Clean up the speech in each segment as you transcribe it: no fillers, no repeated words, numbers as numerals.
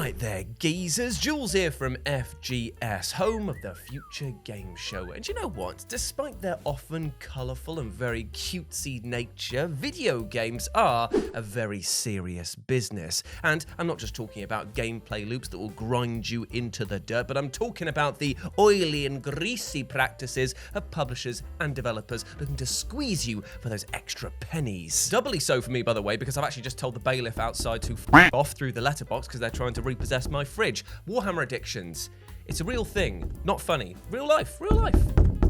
Right there, geezers. Jules here from FGS, home of the Future Game Show. And you know what? Despite their often colourful and very cutesy nature, video games are a very serious business. And I'm not just talking about gameplay loops that will grind you into the dirt, but I'm talking about the oily and greasy practices of publishers and developers looking to squeeze you for those extra pennies. Doubly so for me, by the way, because I've actually just told the bailiff outside to f*** off through the letterbox because they're trying to repossess my fridge. Warhammer addictions. It's a real thing. Not funny. Real life. Real life.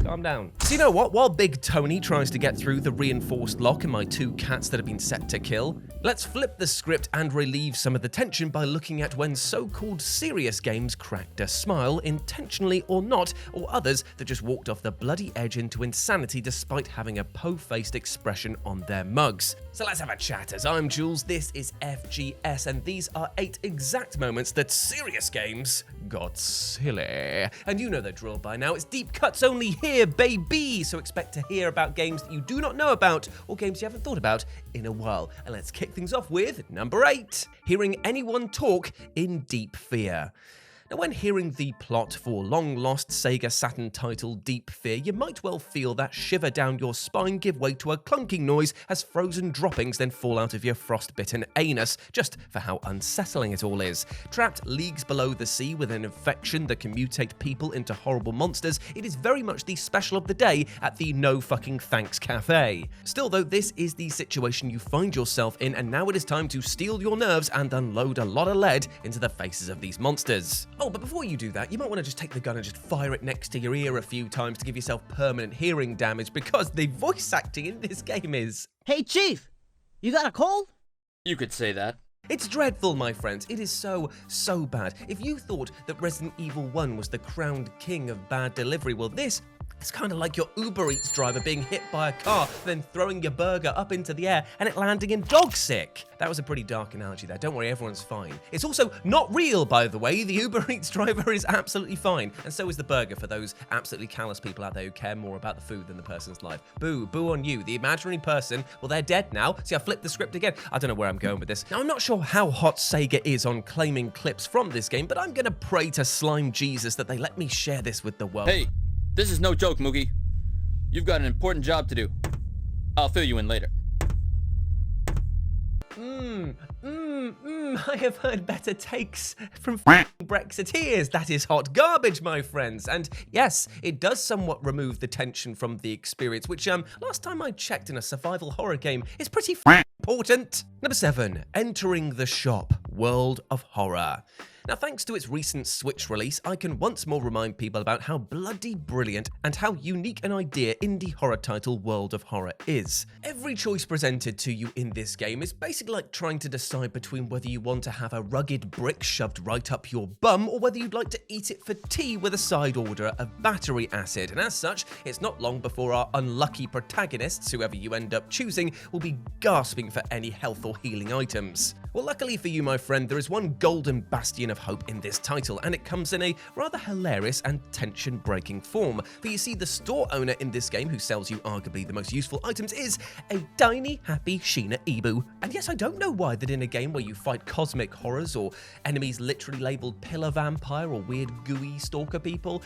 Calm down. So you know what? While Big Tony tries to get through the reinforced lock and my two cats that have been set to kill, let's flip the script and relieve some of the tension by looking at when so-called serious games cracked a smile, intentionally or not, or others that just walked off the bloody edge into insanity despite having a po-faced expression on their mugs. So let's have a chat. As I'm Jules, this is FGS, and these are 8 exact moments that serious games got silly. And you know the drill by now. It's deep cuts only here, baby! So expect to hear about games that you do not know about, or games you haven't thought about in a while. And let's kick things off with number 8. Hearing anyone talk in deep fear. Now, when hearing the plot for long-lost Sega Saturn title Deep Fear, you might well feel that shiver down your spine give way to a clunking noise as frozen droppings then fall out of your frostbitten anus, just for how unsettling it all is. Trapped leagues below the sea with an infection that can mutate people into horrible monsters, it is very much the special of the day at the No Fucking Thanks Cafe. Still though, this is the situation you find yourself in, and now it is time to steel your nerves and unload a lot of lead into the faces of these monsters. Oh, but before you do that, you might want to just take the gun and just fire it next to your ear a few times to give yourself permanent hearing damage, because the voice acting in this game is... Hey, Chief! You got a cold? You could say that. It's dreadful, my friends. It is so bad. If you thought that Resident Evil 1 was the crowned king of bad delivery, well, this... it's kind of like your Uber Eats driver being hit by a car, then throwing your burger up into the air and it landing in dog sick. That was a pretty dark analogy there. Don't worry, everyone's fine. It's also not real, by the way. The Uber Eats driver is absolutely fine. And so is the burger for those absolutely callous people out there who care more about the food than the person's life. Boo, boo on you. The imaginary person, well, they're dead now. See, I flipped the script again. I don't know where I'm going with this. Now, I'm not sure how hot Sega is on claiming clips from this game, but I'm going to pray to Slime Jesus that they let me share this with the world. Hey, this is no joke, Moogie. You've got an important job to do. I'll fill you in later. I have heard better takes from Brexiteers. That is hot garbage, my friends. And yes, it does somewhat remove the tension from the experience, which, last time I checked in a survival horror game is pretty important. Number 7, entering the shop, World of Horror. Now, thanks to its recent Switch release, I can once more remind people about how bloody brilliant and how unique an idea indie horror title World of Horror is. Every choice presented to you in this game is basically like trying to decide between whether you want to have a rugged brick shoved right up your bum or whether you'd like to eat it for tea with a side order of battery acid. And as such, it's not long before our unlucky protagonists, whoever you end up choosing, will be gasping for any health or healing items. Well, luckily for you, my friend, there is one golden bastion of hope in this title, and it comes in a rather hilarious and tension-breaking form. For you see, the store owner in this game, who sells you arguably the most useful items, is a tiny, happy shina-ibu. And yes, I don't know why that in a game where you fight cosmic horrors or enemies literally labelled pillar vampire or weird gooey stalker people,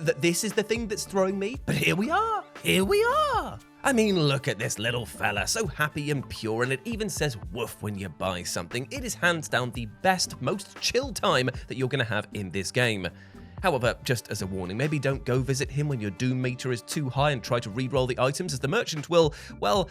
that this is the thing that's throwing me. But here we are! Here we are! I mean, look at this little fella, so happy and pure, and it even says woof when you buy something. It is hands down the best, most chill time that you're going to have in this game. However, just as a warning, maybe don't go visit him when your doom meter is too high and try to re-roll the items, as the merchant will, well,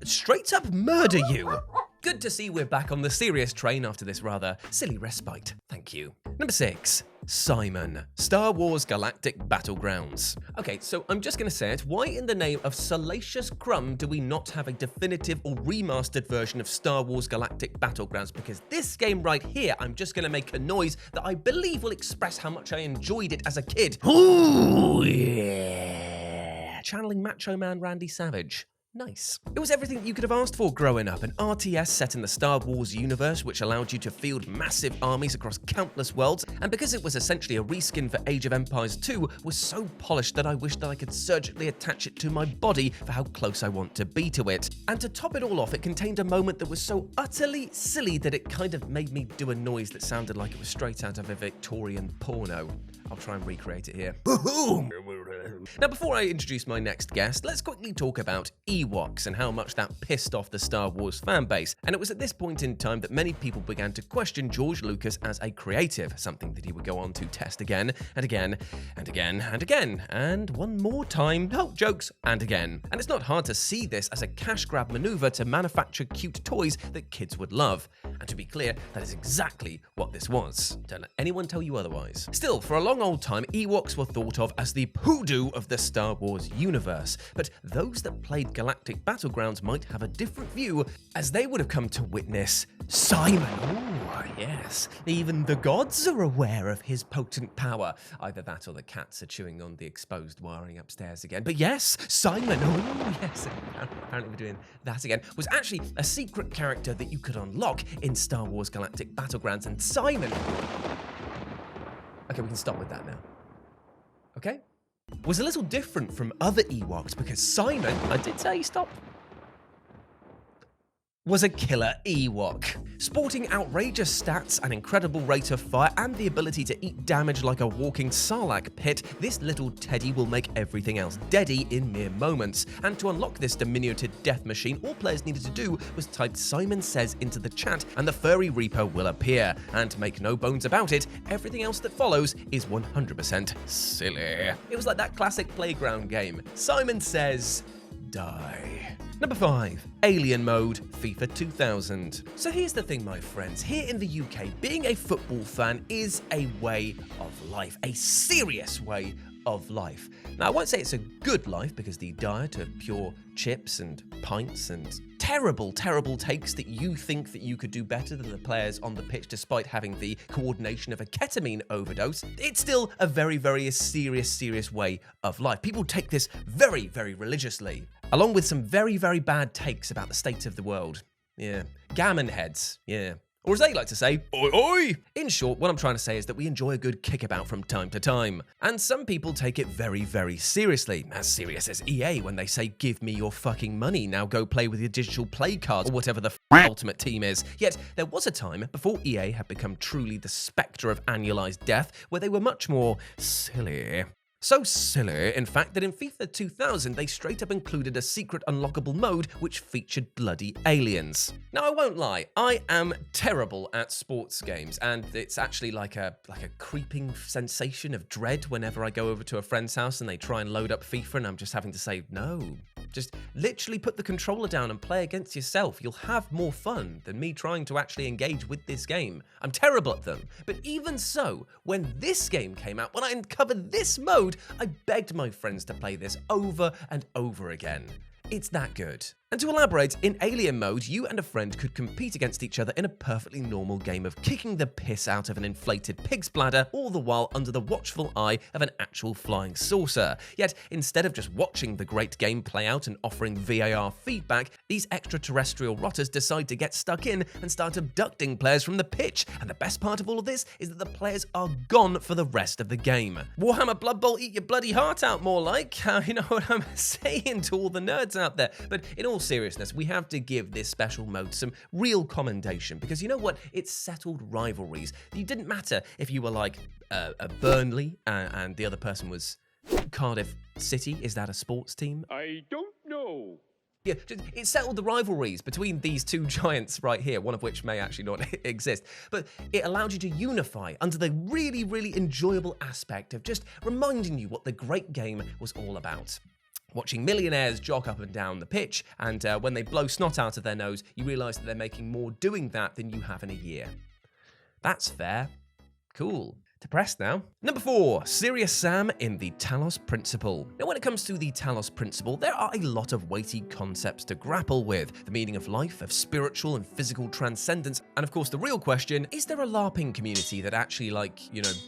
straight up murder you. Good to see we're back on the serious train after this rather silly respite. Thank you. Number 6. Simon, Star Wars Galactic Battlegrounds. Okay, so I'm just going to say it. Why in the name of salacious crumb do we not have a definitive or remastered version of Star Wars Galactic Battlegrounds? Because this game right here, I'm just going to make a noise that I believe will express how much I enjoyed it as a kid. Ooh, yeah. Channeling Macho Man Randy Savage. Nice. It was everything you could have asked for growing up, an RTS set in the Star Wars universe which allowed you to field massive armies across countless worlds, and because it was essentially a reskin for Age of Empires 2, was so polished that I wished that I could surgically attach it to my body for how close I want to be to it. And to top it all off, it contained a moment that was so utterly silly that it kind of made me do a noise that sounded like it was straight out of a Victorian porno. I'll try and recreate it here. Now, before I introduce my next guest, let's quickly talk about Ewoks and how much that pissed off the Star Wars fanbase. And it was at this point in time that many people began to question George Lucas as a creative, something that he would go on to test again and again and again and again, and one more time, oh, jokes, and again. And it's not hard to see this as a cash grab maneuver to manufacture cute toys that kids would love. And to be clear, that is exactly what this was. Don't let anyone tell you otherwise. Still, for a long old time, Ewoks were thought of as the hoodoo of the Star Wars universe, but those that played Galactic Battlegrounds might have a different view, as they would have come to witness Simon. Oh, yes. Even the gods are aware of his potent power. Either that or the cats are chewing on the exposed wiring upstairs again. But yes, Simon, oh yes, apparently we're doing that again, was actually a secret character that you could unlock in Star Wars Galactic Battlegrounds, and Simon... Okay, we can stop with that now. Okay? Was a little different from other Ewoks because Simon, I did say stop, was a killer Ewok. Sporting outrageous stats, an incredible rate of fire, and the ability to eat damage like a walking sarlacc pit, this little teddy will make everything else deady in mere moments. And to unlock this diminutive death machine, all players needed to do was type Simon Says into the chat, and the furry Reaper will appear. And make no bones about it, everything else that follows is 100% silly. It was like that classic playground game. Simon Says, die. Number 5, Alien Mode, FIFA 2000. So here's the thing, my friends. Here in the UK, being a football fan is a way of life, a serious way of life. Now, I won't say it's a good life because the diet of pure chips and pints and terrible, terrible takes that you think that you could do better than the players on the pitch despite having the coordination of a ketamine overdose, it's still a very, very serious way of life. People take this very, very religiously, along with some very, very bad takes about the state of the world. Yeah. Gammon heads. Yeah. Or as they like to say, oi oi! In short, what I'm trying to say is that we enjoy a good kickabout from time to time. And some people take it very, very seriously. As serious as EA when they say, give me your fucking money, now go play with your digital play cards or whatever the ultimate team is. Yet, there was a time before EA had become truly the spectre of annualized death where they were much more silly. So silly, in fact, that in FIFA 2000 they straight up included a secret unlockable mode which featured bloody aliens. Now, I won't lie, I am terrible at sports games, and it's actually like a creeping sensation of dread whenever I go over to a friend's house and they try and load up FIFA and I'm just having to say, no, just literally put the controller down and play against yourself. You'll have more fun than me trying to actually engage with this game. I'm terrible at them. But even so, when this game came out, when I uncovered this mode, I begged my friends to play this over and over again. It's that good. And to elaborate, in Alien Mode, you and a friend could compete against each other in a perfectly normal game of kicking the piss out of an inflated pig's bladder, all the while under the watchful eye of an actual flying saucer. Yet, instead of just watching the great game play out and offering VAR feedback, these extraterrestrial rotters decide to get stuck in and start abducting players from the pitch. And the best part of all of this is that the players are gone for the rest of the game. Warhammer Blood Bowl, eat your bloody heart out, more like. You know what I'm saying to all the nerds out there. But in all seriousness, we have to give this special mode some real commendation, because you know what? It settled rivalries. It didn't matter if you were like a Burnley and the other person was Cardiff City. Is that a sports team? I don't know. Yeah, it settled the rivalries between these two giants right here, one of which may actually not exist. But it allowed you to unify under the really, really enjoyable aspect of just reminding you what the great game was all about. Watching millionaires jog up and down the pitch, and when they blow snot out of their nose, you realise that they're making more doing that than you have in a year. That's fair. Cool. Depressed now. Number 4, Serious Sam in the Talos Principle. Now, when it comes to the Talos Principle, there are a lot of weighty concepts to grapple with. The meaning of life, of spiritual and physical transcendence, and of course the real question, is there a LARPing community that actually,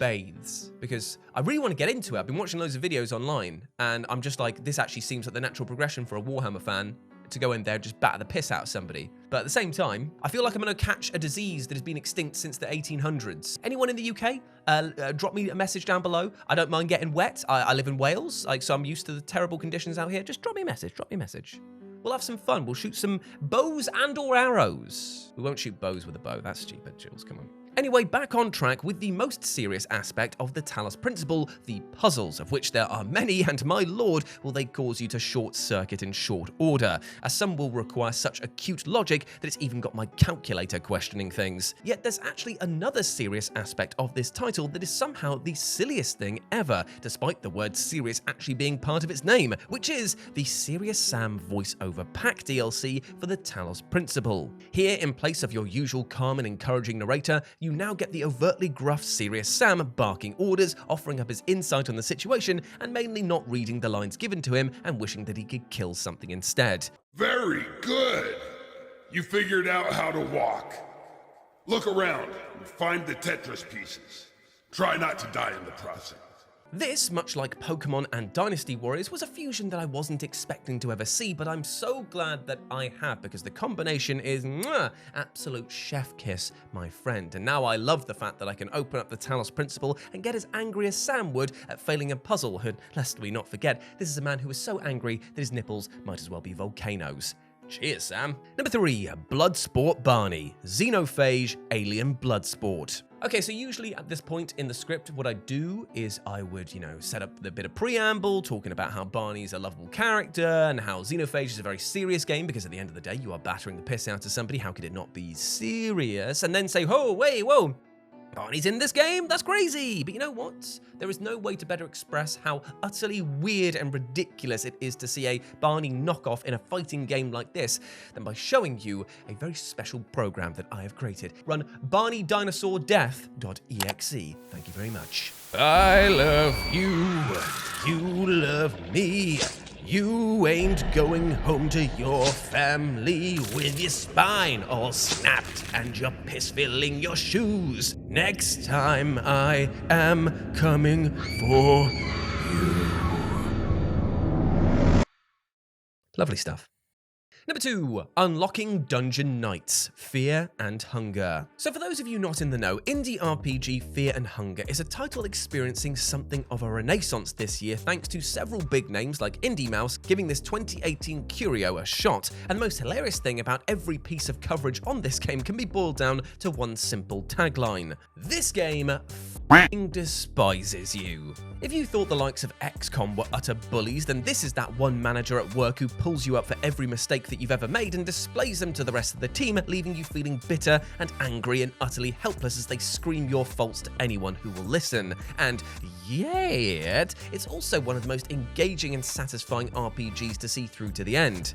bathes? Because I really want to get into it. I've been watching loads of videos online, and I'm just like, this actually seems like the natural progression for a Warhammer fan. to go in there and just batter the piss out of somebody. But at the same time, I feel like I'm going to catch a disease that has been extinct since the 1800s. Anyone in the UK? Drop me a message down below. I don't mind getting wet. I live in Wales, so I'm used to the terrible conditions out here. Just drop me a message. We'll have some fun. We'll shoot some bows and or arrows. We won't shoot bows with a bow. That's stupid, Jules. Come on. Anyway, back on track with the most serious aspect of the Talos Principle, the puzzles, of which there are many, and my lord, will they cause you to short-circuit in short order, as some will require such acute logic that it's even got my calculator questioning things. Yet there's actually another serious aspect of this title that is somehow the silliest thing ever, despite the word serious actually being part of its name, which is the Serious Sam voiceover pack DLC for the Talos Principle. Here, in place of your usual calm and encouraging narrator, you now get the overtly gruff Serious Sam barking orders, offering up his insight on the situation, and mainly not reading the lines given to him and wishing that he could kill something instead. Very good. You figured out how to walk. Look around and find the Tetris pieces. Try not to die in the process. This, much like Pokemon and Dynasty Warriors, was a fusion that I wasn't expecting to ever see, but I'm so glad that I have, because the combination is absolute chef kiss, my friend. And now I love the fact that I can open up the Talos Principle and get as angry as Sam would at failing a puzzle. And lest we not forget, this is a man who is so angry that his nipples might as well be volcanoes. Cheers, Sam. Number 3, Bloodsport Barney, Xenophage, Alien Bloodsport. Okay, so usually at this point in the script, what I do is I would, set up the bit of preamble, talking about how Barney's a lovable character and how Xenophage is a very serious game, because at the end of the day, you are battering the piss out of somebody. How could it not be serious? And then say, whoa, Barney's in this game? That's crazy! But you know what? There is no way to better express how utterly weird and ridiculous it is to see a Barney knockoff in a fighting game like this than by showing you a very special program that I have created. Run barneydinosaurdeath.exe. Thank you very much. I love you. You love me. You ain't going home to your family with your spine all snapped and your piss filling your shoes. Next time I am coming for you. Lovely stuff. Number 2, Unlocking Dungeon Nights, Fear and Hunger. So for those of you not in the know, indie RPG Fear and Hunger is a title experiencing something of a renaissance this year thanks to several big names like Indie Mouse giving this 2018 curio a shot. And the most hilarious thing about every piece of coverage on this game can be boiled down to one simple tagline. This game f***ing despises you. If you thought the likes of XCOM were utter bullies, then this is that one manager at work who pulls you up for every mistake that you've ever made and displays them to the rest of the team, leaving you feeling bitter and angry and utterly helpless as they scream your faults to anyone who will listen. And yet, it's also one of the most engaging and satisfying RPGs to see through to the end.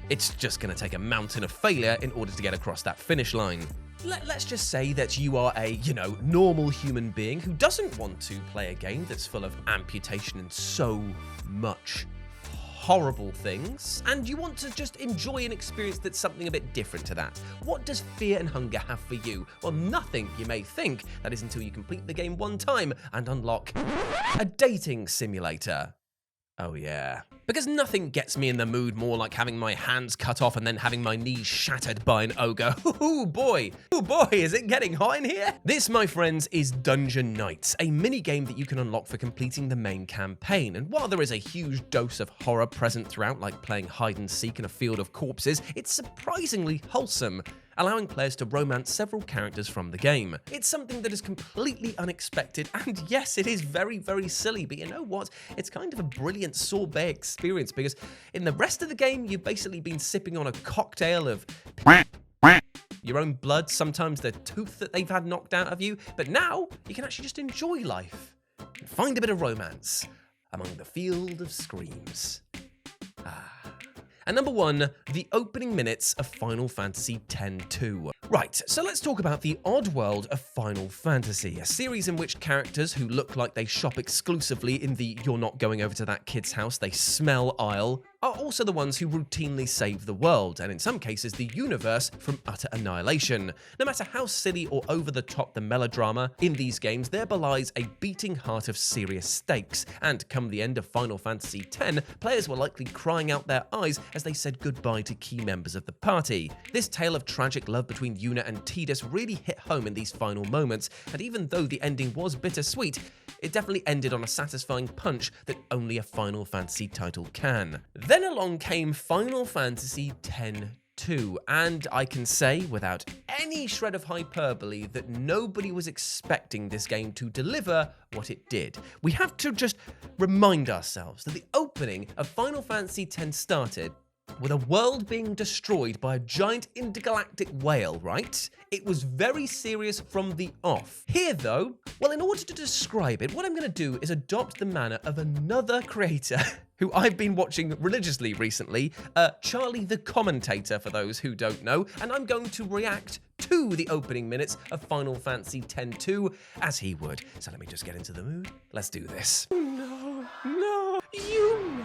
It's just going to take a mountain of failure in order to get across that finish line. Let's just say that you are a, normal human being who doesn't want to play a game that's full of amputation and so much horrible things, and you want to just enjoy an experience that's something a bit different to that. What does Fear and Hunger have for you? Well, nothing, you may think. That is until you complete the game one time and unlock a dating simulator. Oh yeah. Because nothing gets me in the mood more like having my hands cut off and then having my knees shattered by an ogre. Oh boy, is it getting hot in here? This, my friends, is Dungeon Nights, a mini-game that you can unlock for completing the main campaign. And while there is a huge dose of horror present throughout, like playing hide and seek in a field of corpses, it's surprisingly wholesome, allowing players to romance several characters from the game. It's something that is completely unexpected, and yes, it is very, very silly, but you know what? It's kind of a brilliant sorbet experience, because in the rest of the game, you've basically been sipping on a cocktail of your own blood, sometimes the tooth that they've had knocked out of you, but now you can actually just enjoy life and find a bit of romance among the field of screams. And number 1, the opening minutes of Final Fantasy X-2. Right, so let's talk about the odd world of Final Fantasy, a series in which characters who look like they shop exclusively in the "you're not going over to that kid's house, they smell" aisle are also the ones who routinely save the world, and in some cases the universe, from utter annihilation. No matter how silly or over the top the melodrama, in these games there belies a beating heart of serious stakes, and come the end of Final Fantasy X, players were likely crying out their eyes as they said goodbye to key members of the party. This tale of tragic love between Yuna and Tidus really hit home in these final moments, and even though the ending was bittersweet, it definitely ended on a satisfying punch that only a Final Fantasy title can. Then along came Final Fantasy X-2, and I can say without any shred of hyperbole that nobody was expecting this game to deliver what it did. We have to just remind ourselves that the opening of Final Fantasy X started with a world being destroyed by a giant intergalactic whale, right? It was very serious from the off. Here though, well, in order to describe it, what I'm going to do is adopt the manner of another creator who I've been watching religiously recently, Charlie the Commentator for those who don't know, and I'm going to react to the opening minutes of Final Fantasy X-2 as he would. So let me just get into the mood. Let's do this. No, you,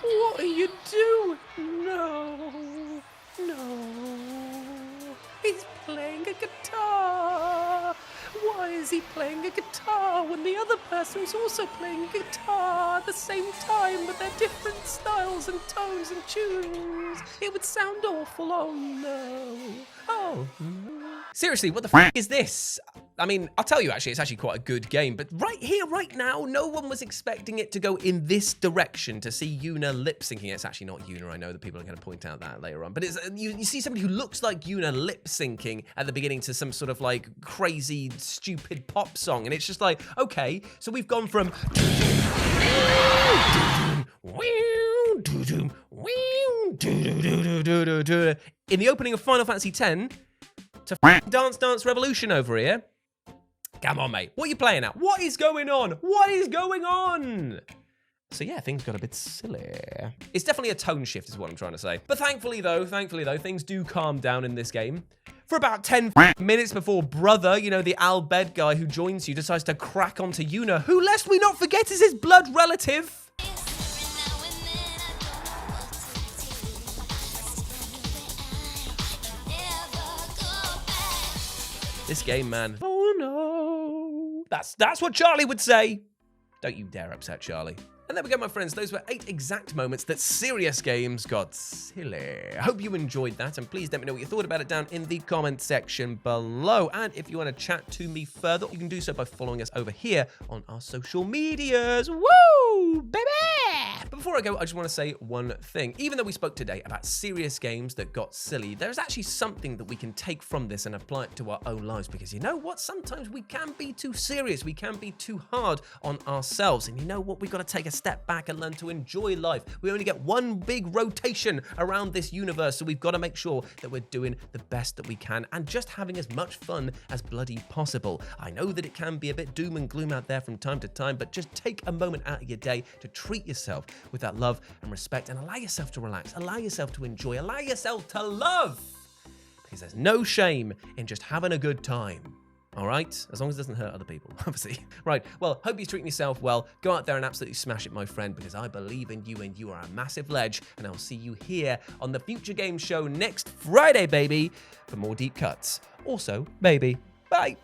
what are you doing? No, he's playing a guitar. Why is he playing a guitar when the other person's also playing a guitar at the same time, but they're different styles and tones and tunes? It would sound awful, oh no. Oh no. Seriously, what the f is this? I mean, I'll tell you actually, it's actually quite a good game, but right here, right now, no one was expecting it to go in this direction, to see Yuna lip-syncing. It's actually not Yuna, I know that people are going to point out that later on, but it's you see somebody who looks like Yuna lip-syncing at the beginning to some sort of like crazy, stupid pop song, and it's just like, okay, so we've gone from in the opening of Final Fantasy X to Dance Dance Revolution over here. Come on, mate. What are you playing at? What is going on? What is going on? So yeah, things got a bit silly. It's definitely a tone shift is what I'm trying to say. But thankfully though, things do calm down in this game. For about 10 minutes before Brother, you know, the Al-Bed guy who joins you, decides to crack onto Yuna, who, lest we not forget, is his blood relative. This game, man. Oh no. That's what Charlie would say. Don't you dare upset Charlie. And there we go, my friends. Those were 8 exact moments that serious games got silly. I hope you enjoyed that, and please let me know what you thought about it down in the comment section below. And if you want to chat to me further, you can do so by following us over here on our social medias. Woo, baby! But before I go, I just want to say one thing. Even though we spoke today about serious games that got silly, there's actually something that we can take from this and apply it to our own lives, because you know what? Sometimes we can be too serious. We can be too hard on ourselves. And you know what? We've got to take a step back and learn to enjoy life. We only get one big rotation around this universe, so we've got to make sure that we're doing the best that we can and just having as much fun as bloody possible. I know that it can be a bit doom and gloom out there from time to time, but just take a moment out of your day to treat yourself with that love and respect, and allow yourself to relax, allow yourself to enjoy, allow yourself to love, because there's no shame in just having a good time. All right? As long as it doesn't hurt other people, obviously. Right, well, hope you're treating yourself well. Go out there and absolutely smash it, my friend, because I believe in you and you are a massive ledge, and I'll see you here on the Future Game Show next Friday, baby, for more deep cuts. Also, baby, bye.